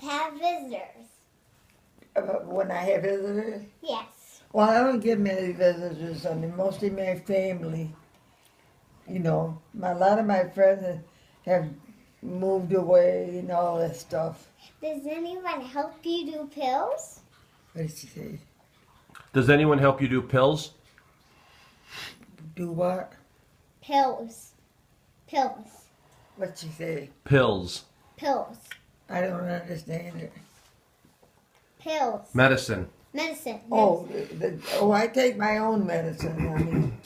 have visitors? When I have visitors? Yes. Well, I don't get many visitors, I mean, mostly my family. You know, a lot of my friends have moved away and all that stuff. Does anyone help you do pills? What did she say? Does anyone help you do pills? Do what? Pills. Pills. What'd she say? Pills. Pills. I don't understand it. Pills. Medicine. Medicine. Oh, I take my own medicine. I mean,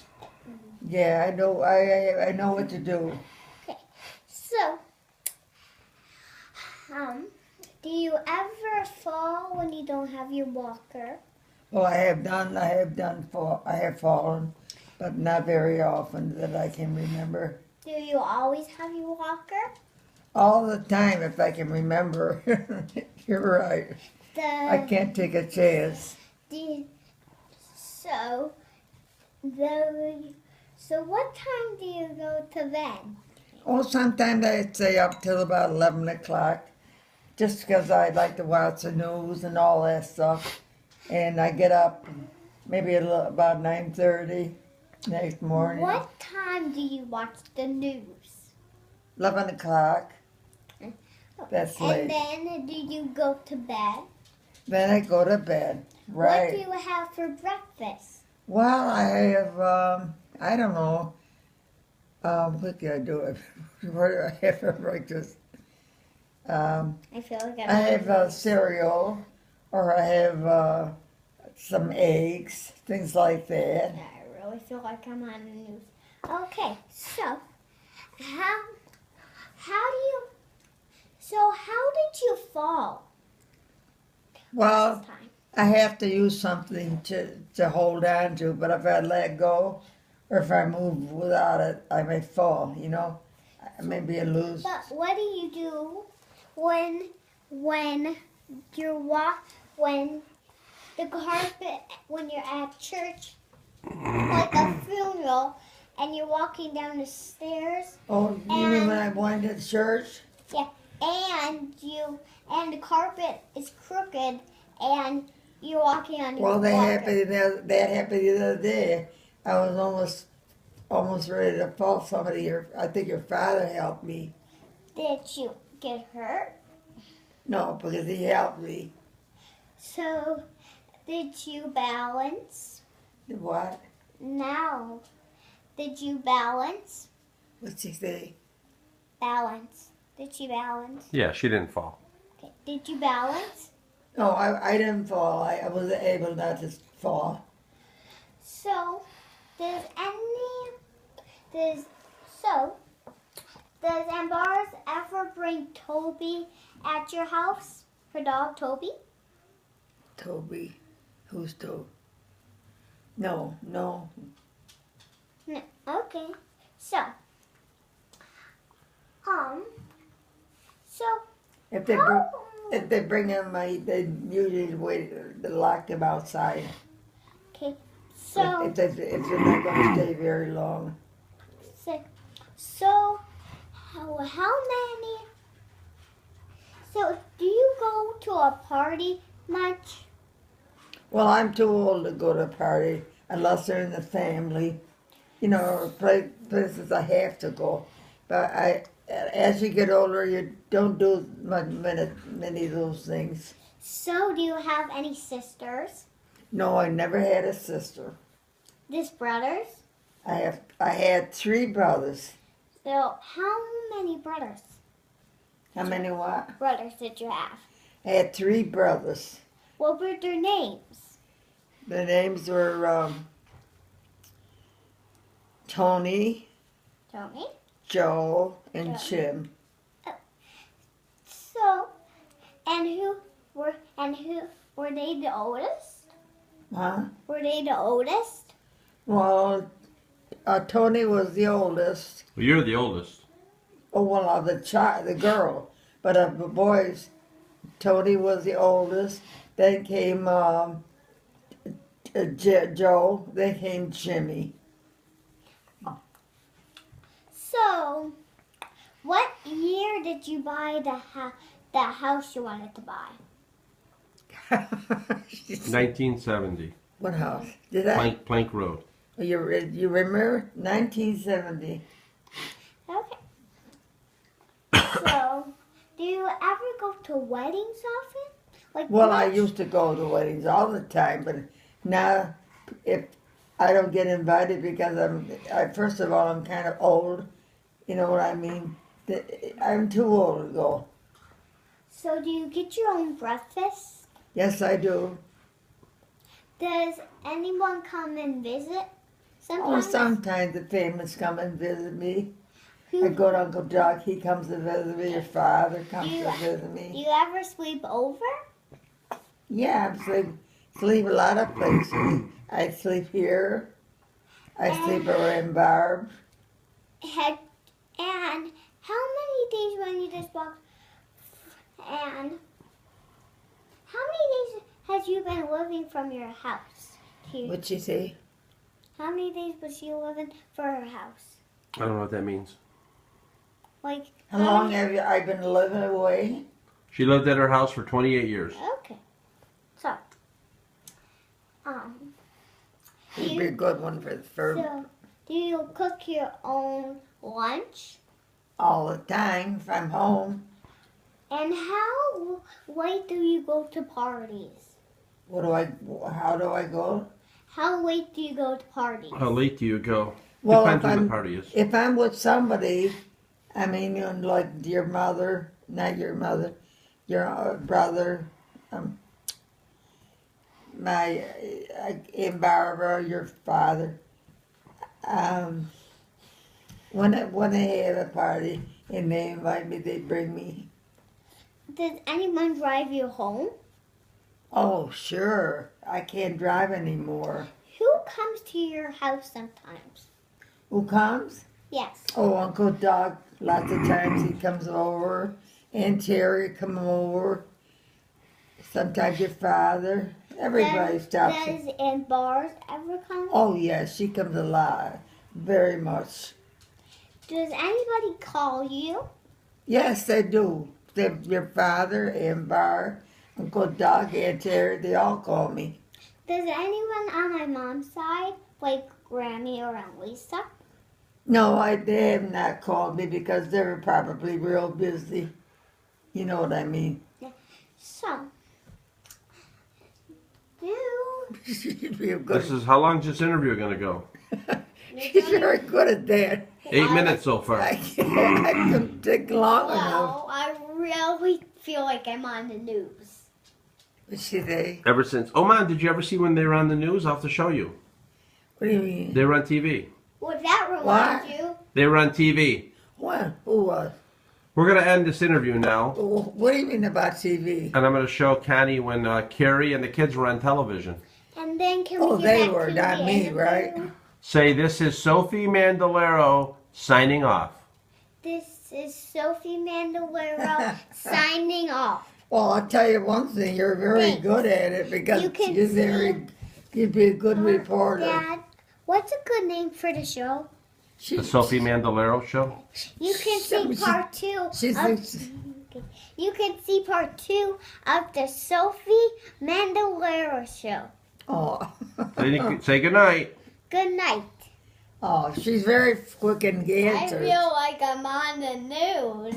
yeah, I know. I know what to do. Okay. So, do you ever fall when you don't have your walker? Well, I have fallen, but not very often that I can remember. Do you always have your walker? All the time, if I can remember. You're right. I can't take a chance. So what time do you go to bed? Oh, sometimes I stay up till about 11 o'clock, just because I like to watch the news and all that stuff. And I get up maybe about 9:30 next morning. What time do you watch the news? 11 o'clock. That's late. And then do you go to bed? Then I go to bed. Right. What do you have for breakfast? Well, I have, I don't know. What do I do? What do I have for breakfast? I feel like I have cereal, or I have some eggs, things like that. I really feel like I'm on the news. Okay, so how did you fall? Well, This time? I have to use something to hold on to, but if I let go, or if I move without it, I may fall, you know. I may be a loose. But what do you do when when the carpet, when you're at church, like a funeral, and you're walking down the stairs? Oh, you mean when I'm going to church? Yeah, and the carpet is crooked, and you're walking on your Well, that walker. happened the other day. I was almost ready to fall. I think your father helped me. Did you get hurt? No, because he helped me. So, did you balance? What? No. Did you balance? What'd she say? Balance. Did you balance? Yeah, she didn't fall. Okay. Did you balance? No, I didn't fall. I was able not to fall. So, does Ambar's ever bring Toby at your house? Her dog, Toby? Toby. Who's Toby? No. No. Okay. So, If they bring him, they usually wait. They lock him outside. okay. So, If they're not going to stay very long. so how many? So, do you go to a party much? Well, I'm too old to go to a party unless they're in the family. You know, or places I have to go. But as you get older, you don't do many of those things. So, do you have any sisters? No, I never had a sister. Just brothers? I had 3 brothers. So, how many brothers? How many what? Brothers did you have? I had 3 brothers. What were their names? The names were Tony, Tony. Joe, and Joe. Jim. So, and who were they the oldest? Huh? Were they the oldest? Well, Tony was the oldest. Well, you're the oldest. Oh, well, of the girl. But of the boys, Tony was the oldest. Then came Joe. Then came Jimmy. So, What year did you buy the house you wanted to buy? 1970. What house? Did I? Plank Road. You remember? 1970. Okay. So, do you ever go to weddings often? Like Well, I much? used to go to weddings all the time, but now if I don't get invited because first of all, I'm kind of old. You know what I mean? I'm too old to go. So, do you get your own breakfast? Yes, I do. Does anyone come and visit? Oh, Sometimes. sometimes the families come and visit me. I Who, go to Uncle Doc, he comes to visit me. Your father comes You- to visit do me. you ever sleep over? Yeah, I sleep a lot of places. I sleep here. I sleep around Barb. And how many days when you just walk? And how many days has you been living from your house? Here? What'd she say? How many days was she living for her house? I don't know what that means. Like How long have I been living away? She lived at her house for 28 years. Okay. So, It'd be a good one for so do you cook your own lunch? all the time if I'm home. And how late do you go to parties? How do I go? How late do you go to parties? How late do you go? Well, Depends if when the I'm, party is. if I'm with somebody, I mean, you know, like your mother, not your mother, your brother, my Aunt Barbara, your father. When they have a party and they invite me, they bring me. Does anyone drive you home? Oh, sure. I can't drive anymore. Who comes to your house sometimes? Who comes? Yes. Oh, Uncle Doug. Lots of times he comes over. Aunt Terry come over. Sometimes your father. Everybody stops. Does Aunt Bars ever come? Oh, yes, she comes a lot. Very much. Does anybody call you? Yes, they do. Your father, Aunt Bar, Uncle Doug, Aunt Terry, they all call me. Does anyone on my mom's side, like Grammy or Aunt Lisa? No, they have not called me because they were probably real busy. You know what I mean? So, She's real good. This is how long is this interview going to go? She's very good at that. 8 minutes so far. I couldn't take long enough. Well, I really feel like I'm on the news. What'd she say? Ever since. Oh, man, did you ever see when they were on the news? I'll have to show you. What do you mean? They were on TV. Would that remind What? you? They were on TV. What? Who was? We're going to end this interview now. What do you mean about TV? And I'm going to show Connie when Carrie and the kids were on television. And then can we Oh, get they back were, to not the me, interview? right? Say, this is Sophie Mandalero signing off. This is Sophie Mandalero signing off. Well, I'll tell you one thing. You're very Thanks. good at it because You can you'd be a good reporter. Dad, what's a good name for the show? The Sophie Mandalero show. You can see part two. She's You can see part two of the Sophie Mandalero show. oh. Say goodnight. Good night. Oh, she's very quick and I answers. feel like I'm on the news.